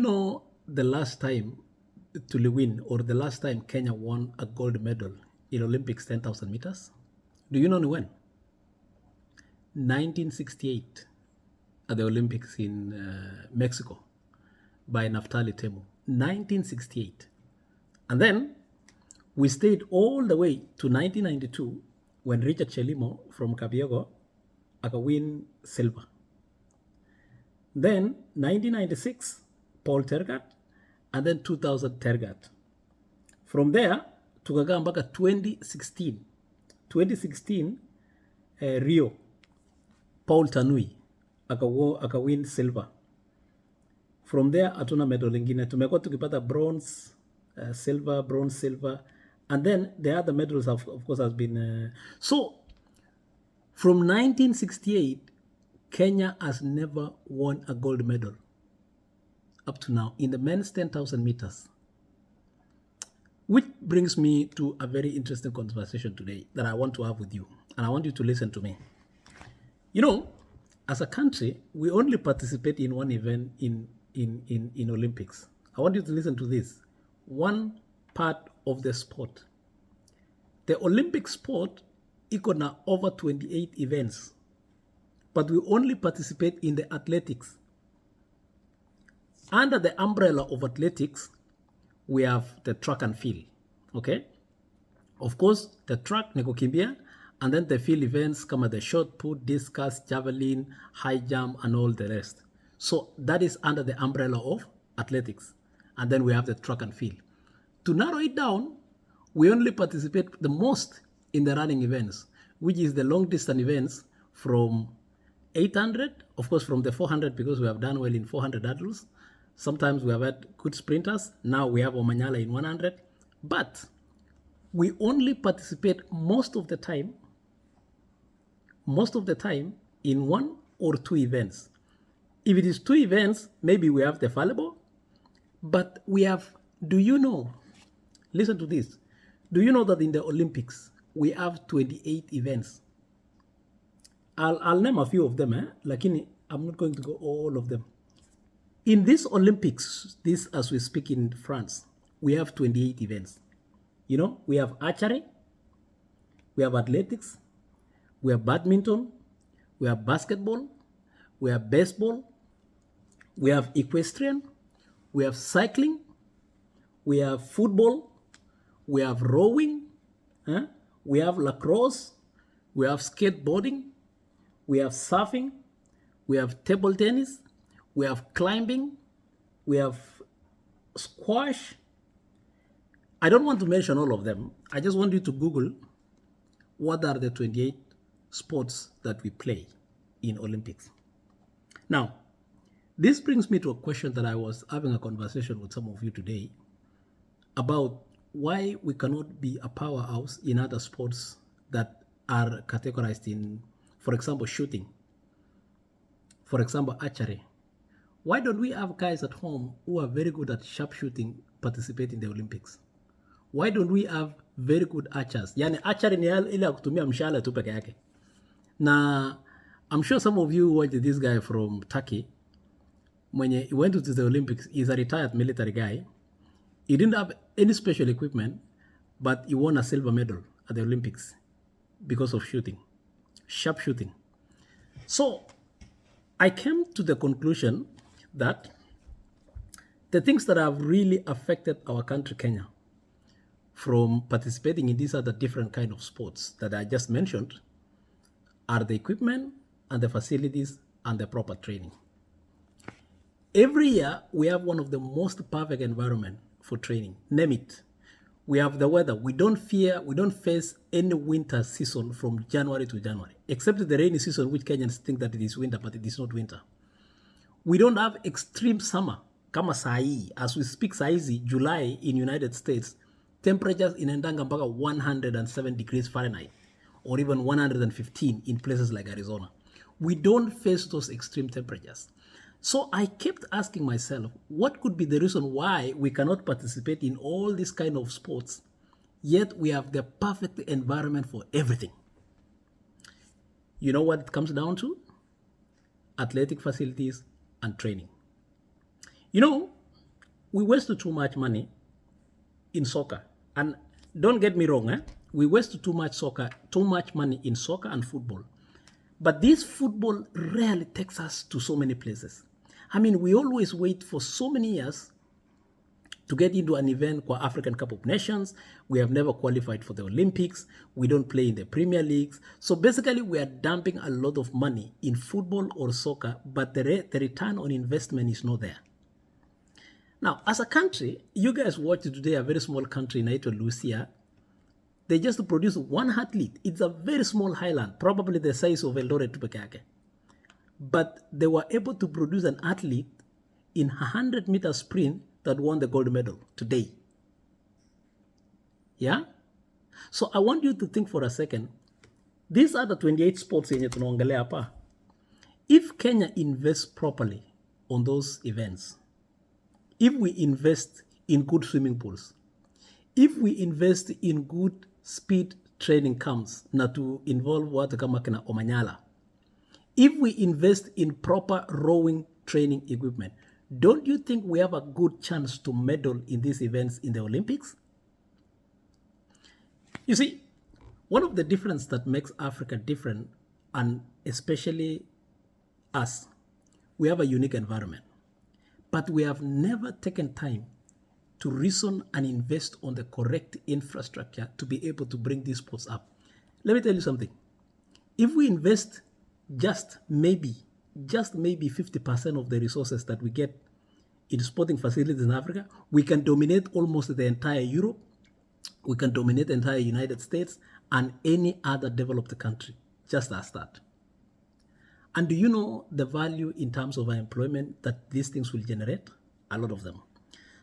Know the last time to win or the last time Kenya won a gold medal in Olympics 10,000 meters? Do you know when? 1968 at the Olympics in Mexico by Naftali Temu. 1968. And then we stayed all the way to 1992 when Richard Chelimo from Kabiego win silver. Then 1996, Paul Tergat, and then 2000 Tergat. From there, tukakaa mpaka 2016. 2016, Rio, Paul Tanui win silver. From there, hatuna medal ingine. Tumekuwa tukipata bronze, silver, bronze, silver. And then the other medals, of course, has been... So, from 1968, Kenya has never won a gold medal up to now in the men's 10,000 meters. Which brings me to a very interesting conversation today that I want to have with you. And I want you to listen to me. You know, as a country, we only participate in one event in Olympics. I want you to listen to this. One part of the sport. The Olympic sport iko na over 28 events. But we only participate in the athletics. Under the umbrella of athletics, we have the track and field, okay? Of course, the track ni kukimbia, and then the field events kama the shot put, discus, javelin, high jump, and all the rest. So that is under the umbrella of athletics. And then we have the track and field. To narrow it down, we only participate the most in the running events, which is the long distance events from 800, of course from the 400 because we have done well in 400 hurdles. Sometimes we have had good sprinters. Now we have Omanyala in 100. But we only participate most of the time in one or two events. If it is two events, maybe we have the fallible. But we have, do you know, listen to this. Do you know that in the Olympics, we have 28 events? I'll name a few of them, lakini I'm not going to go all of them. In this Olympics, this as we speak in France, we have 28 events. You know, we have archery, we have athletics, we have badminton, we have basketball, we have baseball, we have equestrian, we have cycling, we have football, we have rowing, we have lacrosse, we have skateboarding, we have surfing, we have table tennis, we have climbing, we have squash. I don't want to mention all of them. I just want you to Google what are the 28 sports that we play in Olympics. Now, this brings me to a question that I was having a conversation with some of you today about why we cannot be a powerhouse in other sports that are categorized in, for example, shooting, for example, archery. Why don't we have guys at home who are very good at sharpshooting participate in the Olympics? Why don't we have very good archers? Yani archery ni ile ya kutumia mshale tu peke yake. Na I'm sure some of you watched this guy from Turkey. When he went to the Olympics, he's a retired military guy. He didn't have any special equipment, but he won a silver medal at the Olympics because of shooting, sharpshooting. So I came to the conclusion that the things that have really affected our country, Kenya, from participating in these other different kind of sports that I just mentioned are the equipment and the facilities and the proper training. Every year, we have one of the most perfect environment for training. Name it. We have the weather. We don't face any winter season from January to January, except the rainy season, which Kenyans think that it is winter, but it is not winter. We don't have extreme summer, kama sai. As we speak saizi, July in United States, temperatures inaendanga mpaka 107 degrees Fahrenheit, or even 115 in places like Arizona. We don't face those extreme temperatures. So I kept asking myself, what could be the reason why we cannot participate in all these kind of sports, yet we have the perfect environment for everything? You know what it comes down to? Athletic facilities and training. You know, we waste too much money in soccer. And don't get me wrong, we waste too much money in soccer and football. But this football rarely takes us to so many places. I mean, we always wait for so many years to get into an event called African Cup of Nations. We have never qualified for the Olympics. We don't play in the Premier Leagues. So basically, we are dumping a lot of money in football or soccer, but the return on investment is not there. Now, as a country, you guys watched today a very small country named Lucia. They just produced one athlete. It's a very small highland, probably the size of Eldoret Tupekake. But they were able to produce an athlete in 100-meter sprint that won the gold medal today. Yeah? So I want you to think for a second. These are the 28 sports yenye tunaongelea hapa. If Kenya invests properly on those events, if we invest in good swimming pools, if we invest in good speed training camps na to involve watu kama kina Omanyala, if we invest in proper rowing training equipment, don't you think we have a good chance to medal in these events in the Olympics? You see, one of the differences that makes Africa different, and especially us, we have a unique environment. But we have never taken time to reason and invest on the correct infrastructure to be able to bring these sports up. Let me tell you something. If we invest just maybe 50% of the resources that we get in sporting facilities in Africa, we can dominate almost the entire Europe, we can dominate the entire United States and any other developed country, just as that. And do you know the value in terms of employment that these things will generate? A lot of them.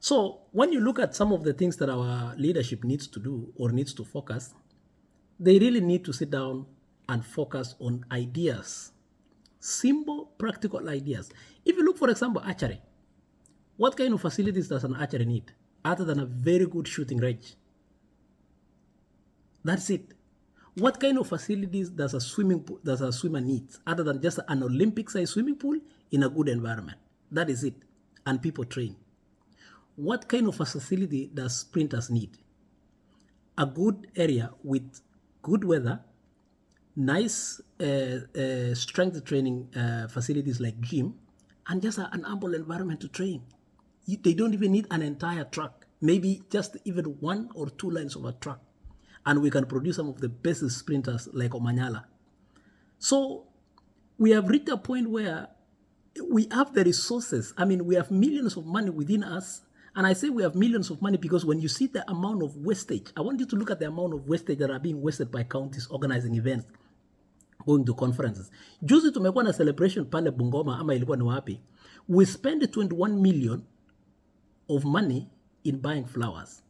So when you look at some of the things that our leadership needs to do or needs to focus, they really need to sit down and focus on ideas, simple, practical ideas. If you look, for example, archery, what kind of facilities does an archery need other than a very good shooting range? That's it. What kind of facilities does a swimmer need other than just an Olympic-sized swimming pool in a good environment? That is it. And people train. What kind of a facility does sprinters need? A good area with good weather, nice strength training facilities like gym, and just an ample environment to train. They don't even need an entire track, maybe just even 1 or 2 lines of a track. And we can produce some of the best sprinters like Omanyala. So we have reached a point where we have the resources. I mean, we have millions of money within us. And I say we have millions of money because when you see the amount of wastage, I want you to look at the amount of wastage that are being wasted by counties organizing events, going to conferences. Juzi tumekuwa na celebration pale Bungoma ama ilikuwa ni wapi. We spend 21 million of money in buying flowers.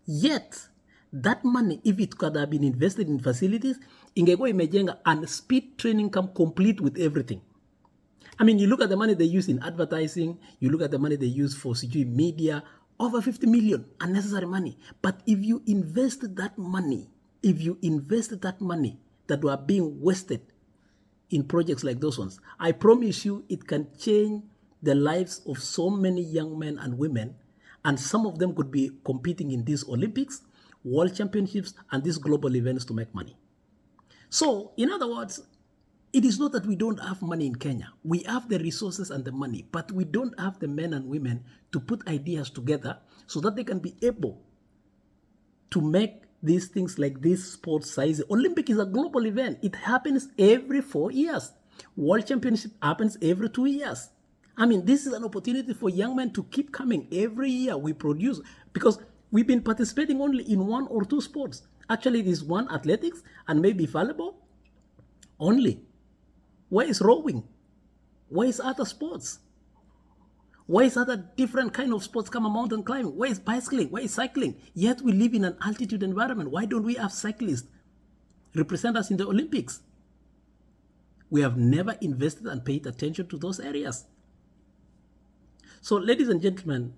Yet, that money, if it could have been invested in facilities, ingekuwa imejenga and speed training camp complete with everything. I mean, you look at the money they use in advertising, you look at the money they use for CG media, over 50 million, unnecessary money. But if you invest that money that were being wasted in projects like those ones, I promise you it can change the lives of so many young men and women, and some of them could be competing in these Olympics, World Championships, and these global events to make money. So, in other words, it is not that we don't have money in Kenya. We have the resources and the money, but we don't have the men and women to put ideas together so that they can be able to make these things like this sports size. Olympic is a global event. It happens every 4 years. World Championship happens every 2 years. I mean, this is an opportunity for young men to keep coming. Every year we produce, because we've been participating only in 1 or 2 sports. Actually, it is one, athletics, and maybe volleyball only. Where is rowing? Where is other sports? Where is other different kind of sports come mountain climbing? Where is bicycling? Where is cycling? Yet we live in an altitude environment. Why don't we have cyclists represent us in the Olympics? We have never invested and paid attention to those areas. So, ladies and gentlemen,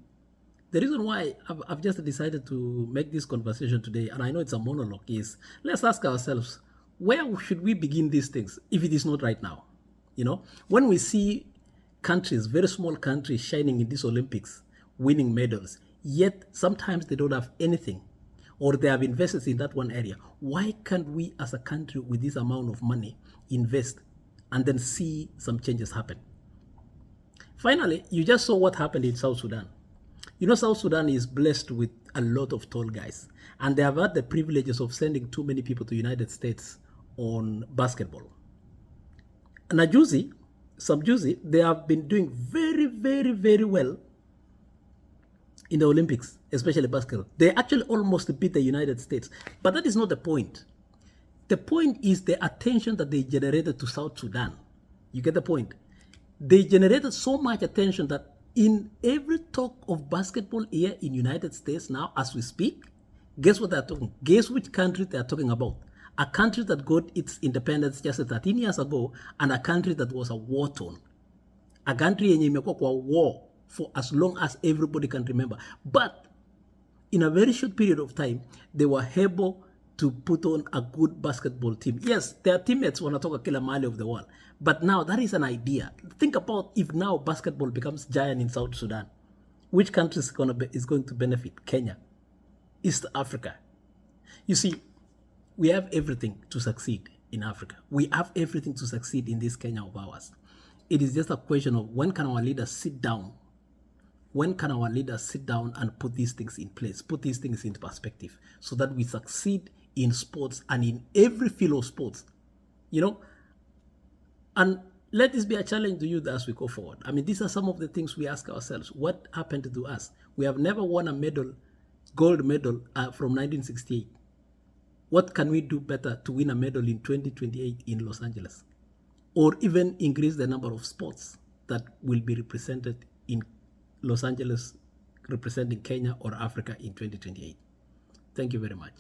the reason why I've just decided to make this conversation today, and I know it's a monologue, is let's ask ourselves, where should we begin these things if it is not right now? You know, when we see countries, very small countries shining in these Olympics, winning medals, yet sometimes they don't have anything, or they have invested in that one area. Why can't we as a country with this amount of money invest and then see some changes happen? Finally, you just saw what happened in South Sudan. You know, South Sudan is blessed with a lot of tall guys, and they have had the privileges of sending too many people to the United States on basketball. And some Juicy, they have been doing very, very, very well in the Olympics, especially basketball. They actually almost beat the United States. But that is not the point. The point is the attention that they generated to South Sudan. You get the point? They generated so much attention that in every talk of basketball here in United States now, as we speak, guess what they're talking? Guess which country they're talking about? A country that got its independence just 13 years ago, and a country that was a war-torn. A country yenye imekuwa kwa war for as long as everybody can remember. But in a very short period of time, they were able to put on a good basketball team. Yes, their teammates wanatoka kila mahali of the world. But now that is an idea. Think about if now basketball becomes giant in South Sudan. Which country is going to benefit? Kenya, East Africa. You see, we have everything to succeed in Africa. We have everything to succeed in this Kenya of ours. It is just a question of when can our leaders sit down? When can our leaders sit down and put these things in place, put these things into perspective so that we succeed in sports and in every field of sports, you know? And let this be a challenge to you as we go forward. I mean, these are some of the things we ask ourselves. What happened to us? We have never won a medal, gold medal from 1968. What can we do better to win a medal in 2028 in Los Angeles? Or even increase the number of sports that will be represented in Los Angeles, representing Kenya or Africa in 2028. Thank you very much.